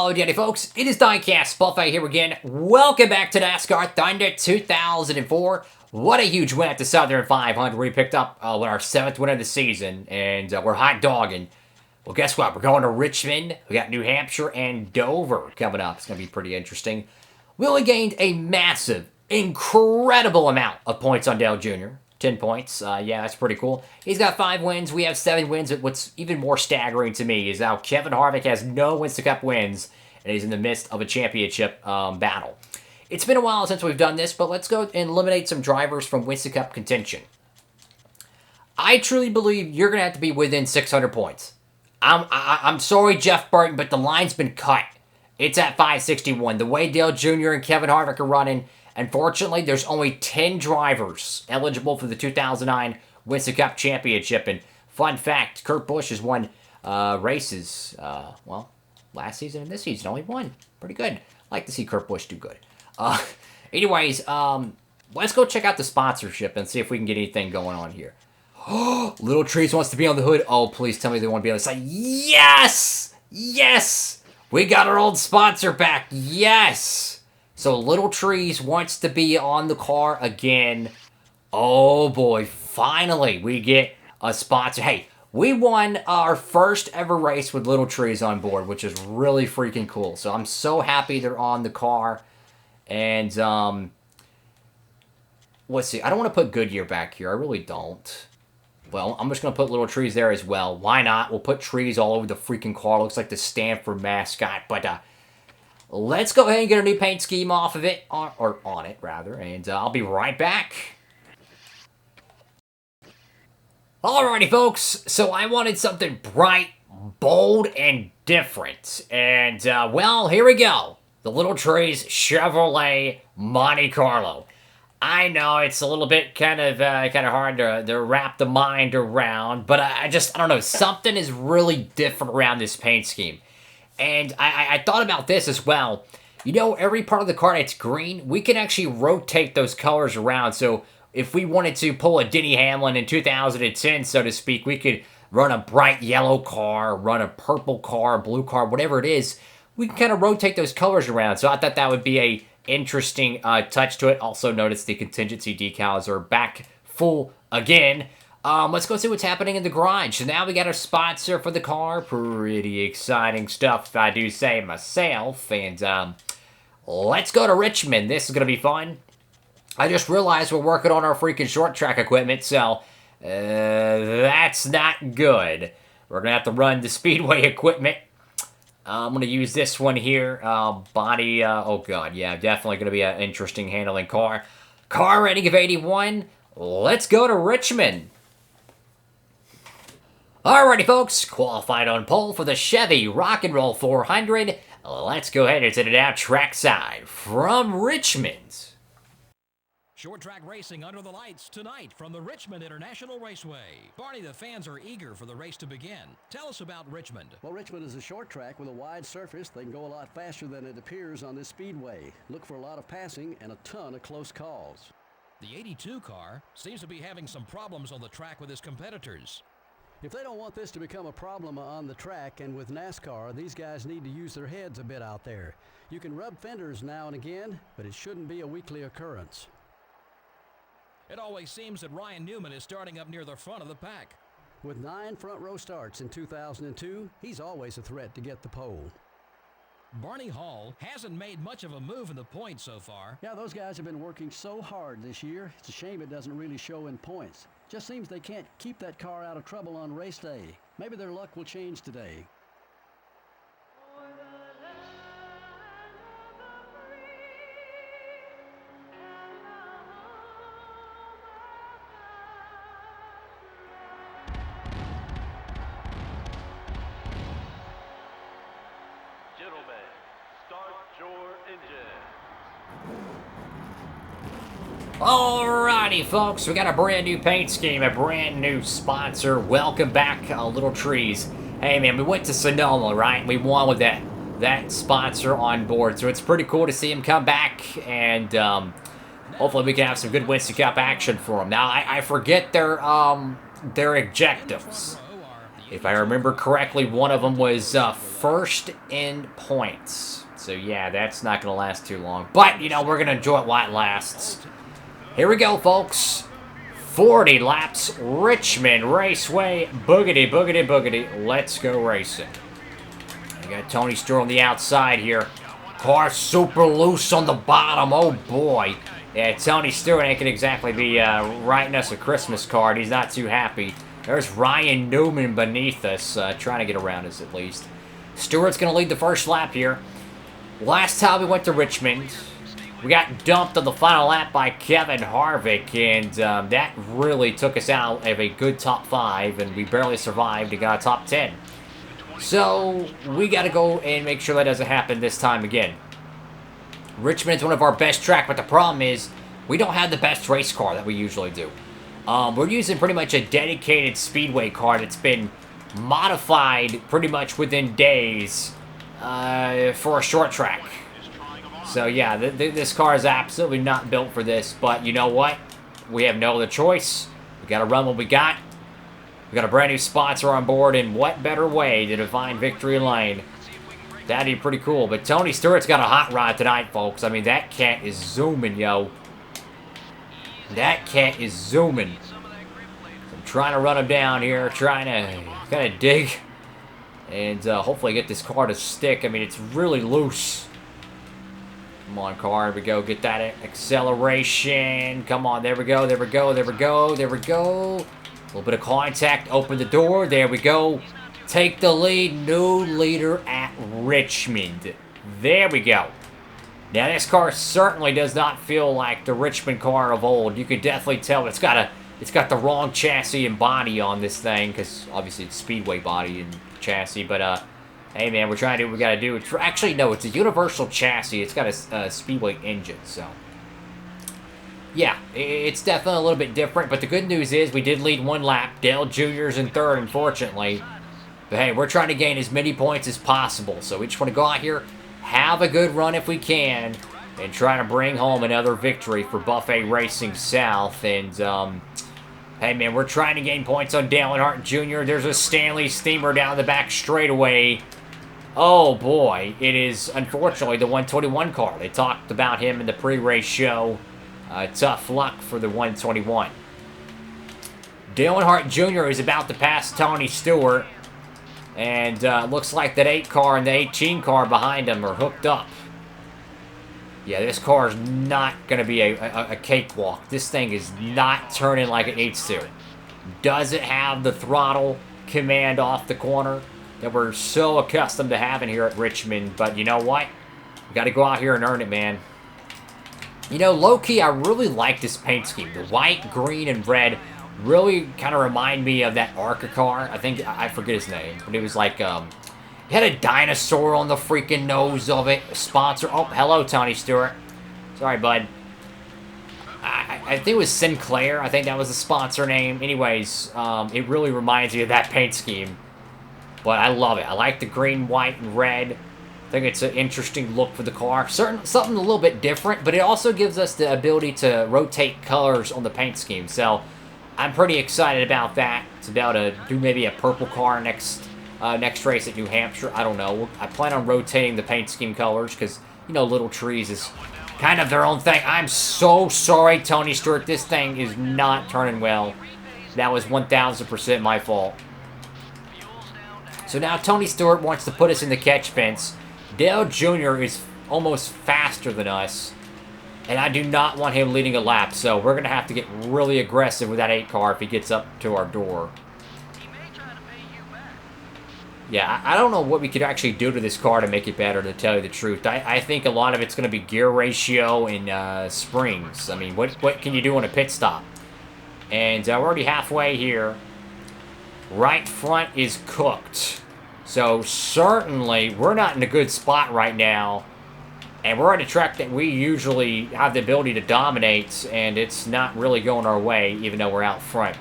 Howdy, howdy, folks. It is Diecastbuffet here again. Welcome back to NASCAR Thunder 2004. What a huge win at the Southern 500. We picked up our 7th win of the season, and we're hot dogging. Well, guess what? We're going to Richmond. We got New Hampshire and Dover coming up. It's going to be pretty interesting. We only gained a massive, incredible amount of points on Dale Jr. 10 points. Yeah, that's pretty cool. He's got 5 wins. We have 7 wins. What's even more staggering to me is how Kevin Harvick has no Winston wins, and he's in the midst of a championship battle. It's been a while since we've done this, but let's go and eliminate some drivers from Winston Cup contention. I truly believe you're going to have to be within 600 points. I'm sorry, Jeff Burton, but the line's been cut. It's at 561. The way Dale Jr. and Kevin Harvick are running, unfortunately, there's only 10 drivers eligible for the 2009 Winston Cup Championship. And fun fact, Kurt Busch has won races, well, last season and this season, only one. Pretty good. Like to see Kurt Busch do good. Anyways, let's go check out the sponsorship and see if we can get anything going on here. Little Trees wants to be on the hood. Oh, please tell me they want to be on the side. Yes! Yes! We got our old sponsor back. Yes! So Little Trees wants to be on the car again. Oh boy, finally we get a sponsor. Hey, we won our first ever race with Little Trees on board, which is really freaking cool. So I'm so happy they're on the car. And, let's see. I don't want to put Goodyear back here. I really don't. Well, I'm just going to put Little Trees there as well. Why not? We'll put trees all over the freaking car. Looks like the Stanford mascot. But, let's go ahead and get a new paint scheme off of it, or on it, rather, and I'll be right back. Alrighty, folks, so I wanted something bright, bold, and different, and, well, here we go. The Little Trees Chevrolet Monte Carlo. I know it's a little bit kind of hard to wrap the mind around, but I don't know, something is really different around this paint scheme. And I thought about this as well. You know, every part of the car that's green, we can actually rotate those colors around. So if we wanted to pull a Denny Hamlin in 2010, so to speak, we could run a bright yellow car, run a purple car, blue car, whatever it is. We can kind of rotate those colors around. So I thought that would be a interesting touch to it. Also notice the contingency decals are back full again. Let's go see what's happening in the garage. So now we got our sponsor for the car. Pretty exciting stuff, if I do say myself. And let's go to Richmond. This is going to be fun. I just realized we're working on our freaking short track equipment, so that's not good. We're going to have to run the speedway equipment. I'm going to use this one here. Body, oh god, yeah, definitely going to be an interesting handling car. Car rating of 81. Let's go to Richmond. Alrighty, folks, qualified on pole for the Chevy Rock and Roll 400. Let's go ahead and send it out trackside from Richmond. Short track racing under the lights tonight from the Richmond International Raceway. Barney, the fans are eager for the race to begin. Tell us about Richmond. Well, Richmond is a short track with a wide surface. They can go a lot faster than it appears on this speedway. Look for a lot of passing and a ton of close calls. The 82 car seems to be having some problems on the track with his competitors. If they don't want this to become a problem on the track and with NASCAR, these guys need to use their heads a bit out there. You can rub fenders now and again, but it shouldn't be a weekly occurrence. It always seems that Ryan Newman is starting up near the front of the pack. With 9 front row starts in 2002, he's always a threat to get the pole. Barney Hall hasn't made much of a move in the points so far. Yeah, those guys have been working so hard this year. It's a shame it doesn't really show in points. Just seems they can't keep that car out of trouble on race day. Maybe their luck will change today. Gentlemen, start your engine. Alrighty, folks, we got a brand new paint scheme, a brand new sponsor. Welcome back, Little Trees. Hey, man, we went to Sonoma, right? We won with that sponsor on board, so it's pretty cool to see him come back, and hopefully we can have some good Winston Cup action for him. Now, I forget their objectives. If I remember correctly, one of them was first in points. So yeah, that's not going to last too long. But, you know, we're going to enjoy it while it lasts. Here we go, folks. 40 laps, Richmond Raceway, boogity, boogity, boogity. Let's go racing. We got Tony Stewart on the outside here. Car super loose on the bottom, oh boy. Yeah, Tony Stewart ain't gonna exactly be writing us a Christmas card. He's not too happy. There's Ryan Newman beneath us, trying to get around us at least. Stewart's gonna lead the first lap here. Last time we went to Richmond, we got dumped on the final lap by Kevin Harvick, and that really took us out of a good top 5, and we barely survived and got a top 10. So, we got to go and make sure that doesn't happen this time again. Richmond is one of our best tracks, but the problem is we don't have the best race car that we usually do. We're using pretty much a dedicated speedway car that's been modified pretty much within days for a short track. So yeah, this car is absolutely not built for this, but you know what? We have no other choice. We got to run what we got. We got a brand new sponsor on board, and what better way to define victory lane? That'd be pretty cool. But Tony Stewart's got a hot rod tonight, folks. I mean, that cat is zooming, yo. That cat is zooming. I'm trying to run him down here, trying to kind of dig, and hopefully get this car to stick. I mean, it's really loose. Come on, car. Here we go. Get that acceleration. Come on. There we go. There we go. There we go. There we go. A little bit of contact. Open the door. There we go. Take the lead. New leader at Richmond. There we go. Now, this car certainly does not feel like the Richmond car of old. You can definitely tell it's got the wrong chassis and body on this thing, because obviously it's Speedway body and chassis, but hey, man, we're trying to do what we got to do. Actually, no, it's a universal chassis. It's got a Speedway engine, so. Yeah, it's definitely a little bit different, but the good news is we did lead one lap. Dale Jr.'s in third, unfortunately. But hey, we're trying to gain as many points as possible, so we just want to go out here, have a good run if we can, and try to bring home another victory for Buffet Racing South. And, hey, man, we're trying to gain points on Dale Earnhardt Jr. There's a Stanley Steamer down the back straightaway. Oh, boy. It is, unfortunately, the 121 car. They talked about him in the pre-race show. Tough luck for the 121. Dale Earnhardt Jr. is about to pass Tony Stewart. And looks like that 8 car and the 18 car behind him are hooked up. Yeah, this car is not going to be a cakewalk. This thing is not turning like it needs to. Does it have the throttle command off the corner that we're so accustomed to having here at Richmond? But you know what? We got to go out here and earn it, man. You know, low-key, I really like this paint scheme. The white, green, and red really kind of remind me of that ARCA car. I forget his name, but it was like, it had a dinosaur on the freaking nose of it. Sponsor. Oh, hello, Tony Stewart. Sorry, bud. I think it was Sinclair. I think that was the sponsor name. Anyways, it really reminds me of that paint scheme. But I love it. I like the green, white, and red. I think it's an interesting look for the car. Something a little bit different, but it also gives us the ability to rotate colors on the paint scheme. So I'm pretty excited about that. To be able to do maybe a purple car next race at New Hampshire. I don't know. I plan on rotating the paint scheme colors because, you know, Little Trees is kind of their own thing. I'm so sorry, Tony Stewart. This thing is not turning well. That was 1,000% my fault. So now Tony Stewart wants to put us in the catch fence. Dale Jr. is almost faster than us. And I do not want him leading a lap. So we're going to have to get really aggressive with that 8 car if he gets up to our door. Yeah, I don't know what we could actually do to this car to make it better, to tell you the truth. I think a lot of it's going to be gear ratio and springs. I mean, what can you do on a pit stop? And we're already halfway here. Right front is cooked. So certainly we're not in a good spot right now. And we're on a track that we usually have the ability to dominate, and it's not really going our way, even though we're out front.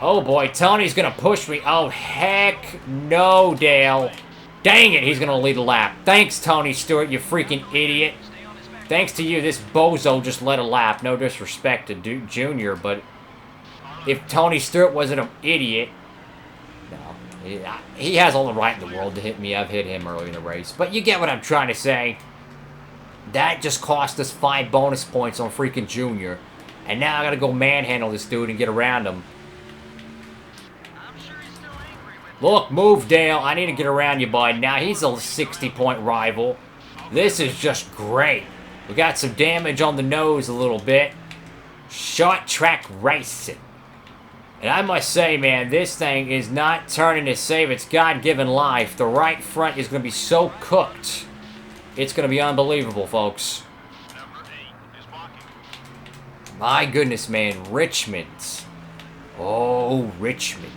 Oh boy, Tony's going to push me. Oh, heck no, Dale. Dang it, he's going to lead a lap. Thanks, Tony Stewart, you freaking idiot. Thanks to you, this bozo just led a lap. No disrespect to Duke Jr., but if Tony Stewart wasn't an idiot... No, He has all the right in the world to hit me. I've hit him early in the race. But you get what I'm trying to say. That just cost us 5 bonus points on freaking Junior. And now I gotta go manhandle this dude and get around him. Look, move, Dale. I need to get around you, bud. Now he's a 60-point rival. This is just great. We got some damage on the nose a little bit. Short track racing. And I must say, man, this thing is not turning to save its God-given life. The right front is going to be so cooked. It's going to be unbelievable, folks. My goodness, man. Richmond. Oh, Richmond.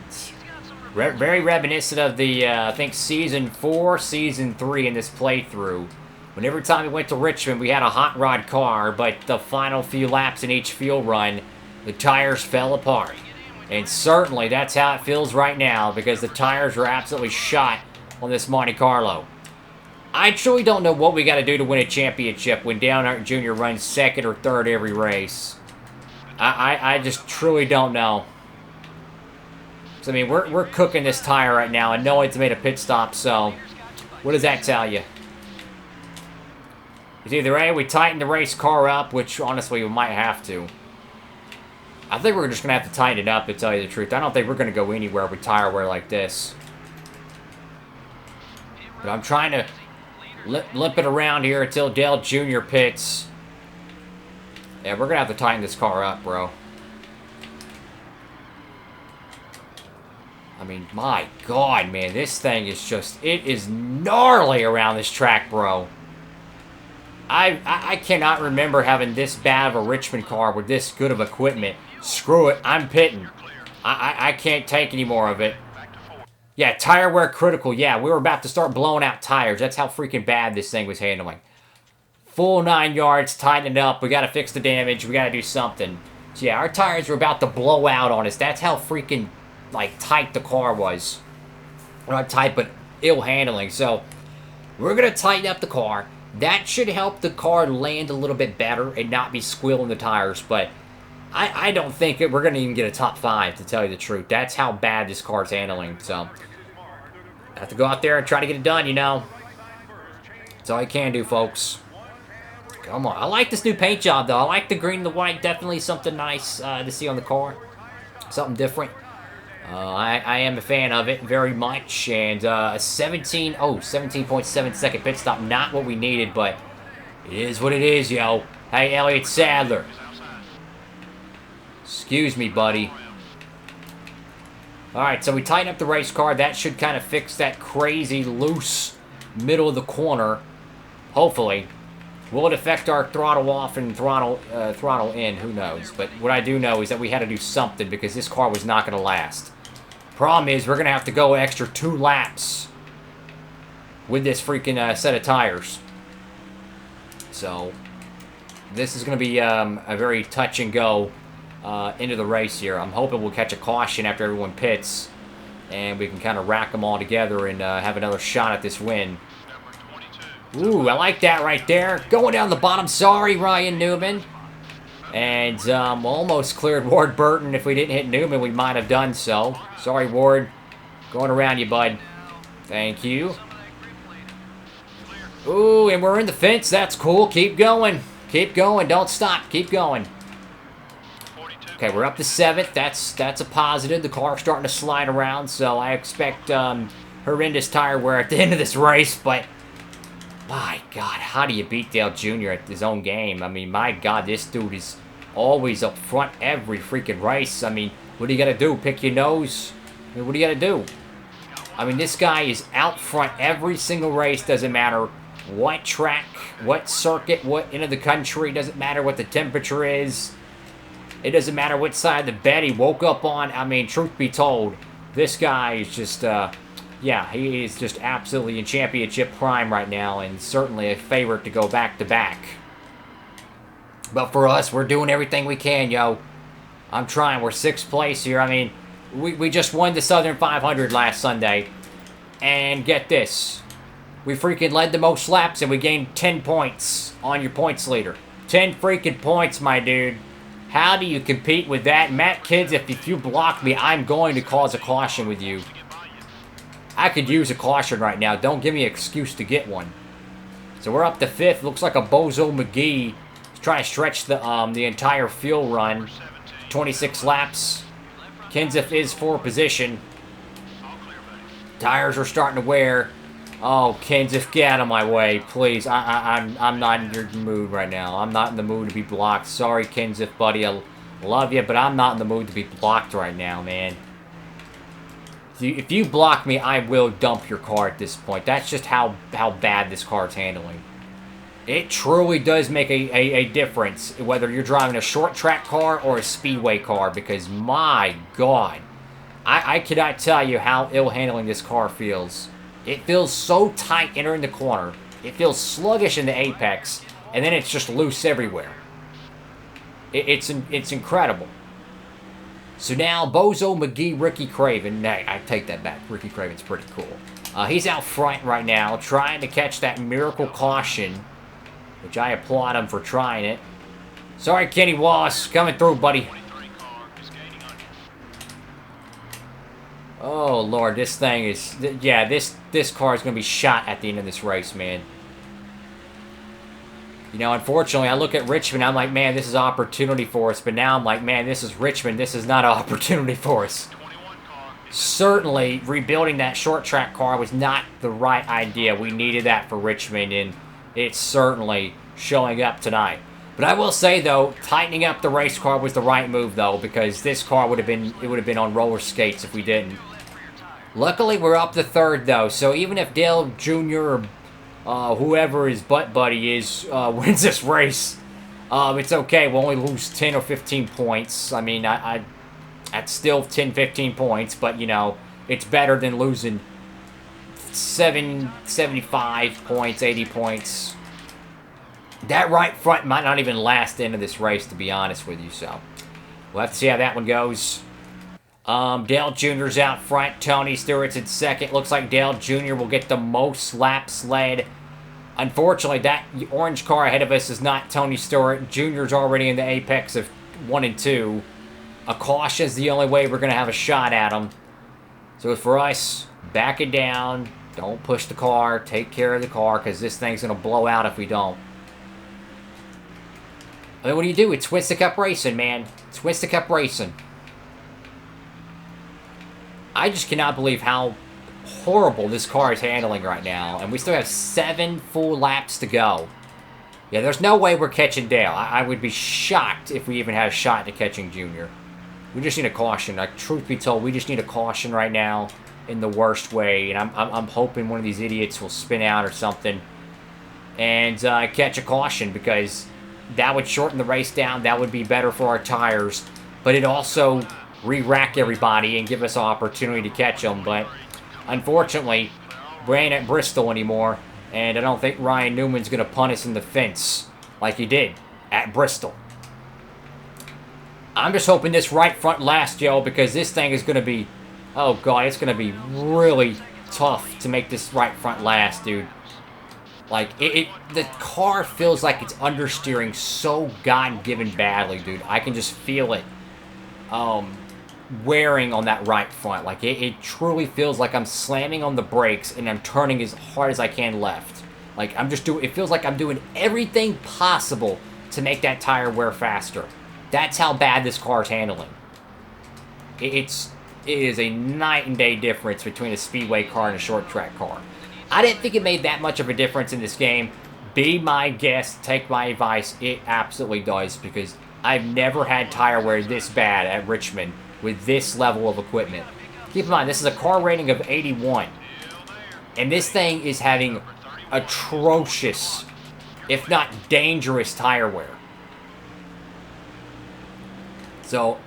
Very reminiscent of the, I think, Season 4, Season 3 in this playthrough. When every time we went to Richmond, we had a hot rod car, but the final few laps in each field run, the tires fell apart. And certainly that's how it feels right now, because the tires are absolutely shot on this Monte Carlo. I truly don't know what we got to do to win a championship when Dale Earnhardt Jr. runs second or third every race. I just truly don't know. So, I mean, we're cooking this tire right now, and no one's made a pit stop, so what does that tell you? It's either A, we tighten the race car up, which honestly we might have to. I think we're just going to have to tighten it up, to tell you the truth. I don't think we're going to go anywhere with tire wear like this. But I'm trying to limp it around here until Dale Jr. pits. Yeah, we're going to have to tighten this car up, bro. I mean, my God, man, this thing is just, it is gnarly around this track, bro. I cannot remember having this bad of a Richmond car with this good of equipment. Screw it, I'm pitting. I can't take any more of it. Yeah, tire wear critical. Yeah, we were about to start blowing out tires. That's how freaking bad this thing was handling. Full 9 yards, tighten it up. We got to fix the damage. We got to do something. So yeah, our tires were about to blow out on us. That's how freaking, like, tight the car was. Not tight, but ill handling. So we're going to tighten up the car. That should help the car land a little bit better and not be squealing the tires. But I don't think we're going to even get a top 5, to tell you the truth. That's how bad this car's handling. So I have to go out there and try to get it done, you know. That's all you can do, folks. Come on. I like this new paint job, though. I like the green and the white. Definitely something nice to see on the car. Something different. I am a fan of it very much. And a 17.7 second pit stop. Not what we needed, but it is what it is, yo. Hey, Elliott Sadler. Excuse me, buddy. Alright, so we tighten up the race car. That should kind of fix that crazy loose middle of the corner. Hopefully. Will it affect our throttle off and throttle in? Who knows? But what I do know is that we had to do something because this car was not going to last. Problem is, we're going to have to go an extra 2 laps with this freaking set of tires. So, this is going to be a very touch and go into the race here. I'm hoping we'll catch a caution after everyone pits, and we can kind of rack them all together and have another shot at this win. Ooh, I like that right there. Going down the bottom. Sorry, Ryan Newman. And almost cleared Ward Burton. If we didn't hit Newman, we might have done so. Sorry, Ward. Going around you, bud. Thank you. Ooh, and we're in the fence. That's cool. Keep going. Keep going. Don't stop. Keep going. Okay, we're up to 7th. That's a positive. The car's starting to slide around, so I expect horrendous tire wear at the end of this race, but my God, how do you beat Dale Jr. at his own game? I mean, my God, this dude is always up front every freaking race. I mean, what do you got to do? Pick your nose? I mean, what do you got to do? I mean, this guy is out front every single race. Doesn't matter what track, what circuit, what end of the country. Doesn't matter what the temperature is. It doesn't matter what side of the bed he woke up on. I mean, truth be told, this guy is just... yeah, he is just absolutely in championship prime right now, and certainly a favorite to go back-to-back. But for us, we're doing everything we can, yo. I'm trying. We're 6th place here. I mean, we just won the Southern 500 last Sunday. And get this. We freaking led the most laps, and we gained 10 points on your points leader. 10 freaking points, my dude. How do you compete with that? Matt Kids, if you block me, I'm going to cause a caution with you. I could use a caution right now. Don't give me an excuse to get one. So we're up to 5th. Looks like a Bozo McGee is trying to stretch the entire fuel run. 26 laps. Kenseth is for position. Tires are starting to wear. Oh, Kenseth, get out of my way, please. I'm not in your mood right now. I'm not in the mood to be blocked. Sorry, Kenseth, buddy. I love you, but I'm not in the mood to be blocked right now, man. If you block me, I will dump your car at this point. That's just how bad this car's handling. It truly does make a difference whether you're driving a short track car or a speedway car, because my God, I cannot tell you how ill handling this car feels. It feels so tight entering the corner. It feels sluggish in the apex, and then it's just loose everywhere. It's incredible. So now, Bozo McGee, Ricky Craven. Nay, I take that back. Ricky Craven's pretty cool. He's out front right now, trying to catch that miracle caution, which I applaud him for trying it. Sorry, Kenny Wallace. Coming through, buddy. Oh, Lord. This thing is... Yeah, this car is going to be shot at the end of this race, man. You know, unfortunately, I look at Richmond, I'm like, man, this is opportunity for us. But now I'm like, man, this is Richmond. This is not an opportunity for us. Certainly, rebuilding that short track car was not the right idea. We needed that for Richmond, and it's certainly showing up tonight. But I will say, though, tightening up the race car was the right move, though, because this car would have been on roller skates if we didn't. Luckily, we're up to 3rd, though, so even if Dale Jr. or whoever his butt buddy is wins this race, it's okay. We'll only lose 10 or 15 points. I mean, that's still 10, 15 points, but, you know, it's better than losing 75 points, 80 points. That right front might not even last the end of this race, to be honest with you, so we'll have to see how that one goes. Dale Jr.'s out front. Tony Stewart's in 2nd. Looks like Dale Jr. will get the most laps led. Unfortunately, that orange car ahead of us is not Tony Stewart. Jr.'s already in the apex of 1 and 2. A caution is the only way we're going to have a shot at him. So for us, back it down. Don't push the car. Take care of the car, because this thing's going to blow out if we don't. I mean, what do? It's Winston Cup racing, man. It's Winston Cup racing. I just cannot believe how horrible this car is handling right now. And we still have 7 full laps to go. Yeah, there's no way we're catching Dale. I would be shocked if we even had a shot at catching Junior. We just need a caution. Like, truth be told, we just need a caution right now in the worst way. And I'm hoping one of these idiots will spin out or something and catch a caution, because that would shorten the race down. That would be better for our tires. But it also re-rack everybody and give us an opportunity to catch them. But unfortunately, we ain't at Bristol anymore, and I don't think Ryan Newman's going to punt us in the fence like he did at Bristol. I'm just hoping this right front lasts, yo, because this thing is going to be, oh God, it's going to be really tough to make this right front last, dude. Like, the car feels like it's understeering so God-given badly, dude. I can just feel it wearing on that right front. Like, it truly feels like I'm slamming on the brakes and I'm turning as hard as I can left. Like, it feels like I'm doing everything possible to make that tire wear faster. That's how bad this car's handling. It is a night and day difference between a speedway car and a short track car. I didn't think it made that much of a difference in this game. Be my guest, take my advice. It absolutely does, because I've never had tire wear this bad at Richmond with this level of equipment. Keep in mind, this is a car rating of 81. And this thing is having atrocious, if not dangerous, tire wear. So,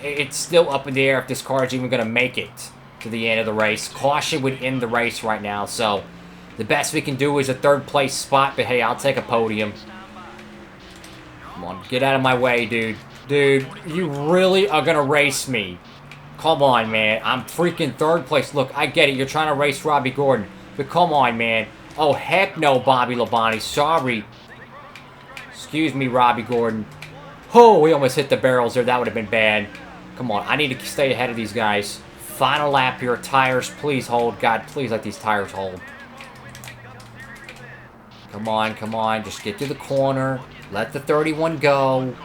it's still up in the air if this car is even going to make it to the end of the race. Caution would end the race right now, so the best we can do is a 3rd place spot, but hey, I'll take a podium. Come on, get out of my way, dude. Dude, you really are gonna race me. Come on, man. I'm freaking 3rd place. Look, I get it. You're trying to race Robbie Gordon, but come on, man. Oh, heck no, Bobby Labonte. Sorry. Excuse me, Robbie Gordon. Oh, we almost hit the barrels there. That would have been bad. Come on, I need to stay ahead of these guys. Final lap here. Tires, please hold. God, please let these tires hold. Come on, come on. Just get to the corner. Let the 31 go.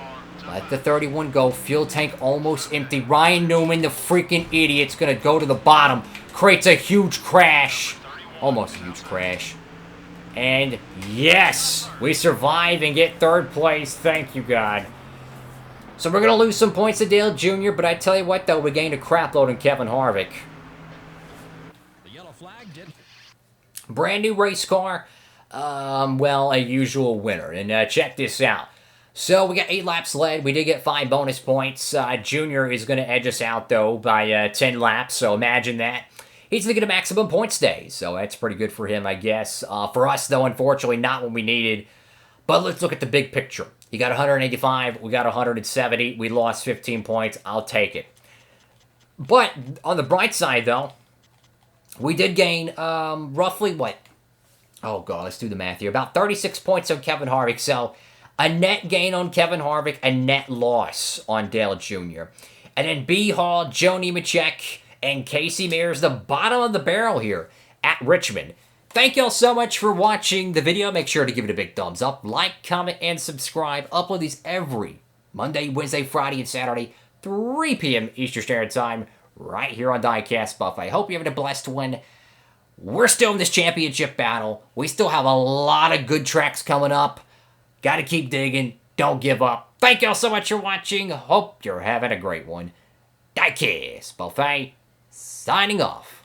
Let the 31 go. Fuel tank almost empty. Ryan Newman, the freaking idiot's going to go to the bottom. Creates a huge crash. Almost a huge crash. And yes, we survive and get third place. Thank you, God. So we're going to lose some points to Dale Jr., but I tell you what, though, we gained a crap load in Kevin Harvick. The yellow flag did. Brand new race car. Well, a usual winner. And check this out. So we got 8 laps led. We did get 5 bonus points. Junior is going to edge us out, though, by 10 laps. So imagine that. He's going to get a maximum points day. So that's pretty good for him, I guess. For us, though, unfortunately, not what we needed. But let's look at the big picture. You got 185. We got 170. We lost 15 points. I'll take it. But on the bright side, though, we did gain roughly what? Oh, God, let's do the math here. About 36 points on Kevin Harvick. So a net gain on Kevin Harvick, a net loss on Dale Jr. And then B Hall, Joe Nemechek, and Casey Mears, the bottom of the barrel here at Richmond. Thank y'all so much for watching the video. Make sure to give it a big thumbs up, like, comment, and subscribe. Upload these every Monday, Wednesday, Friday, and Saturday, 3 p.m. Eastern Standard Time, right here on Diecastbuffet. Hope you're having a blessed one. We're still in this championship battle. We still have a lot of good tracks coming up. Got to keep digging. Don't give up. Thank y'all so much for watching. Hope you're having a great one. Diecastbuffet signing off.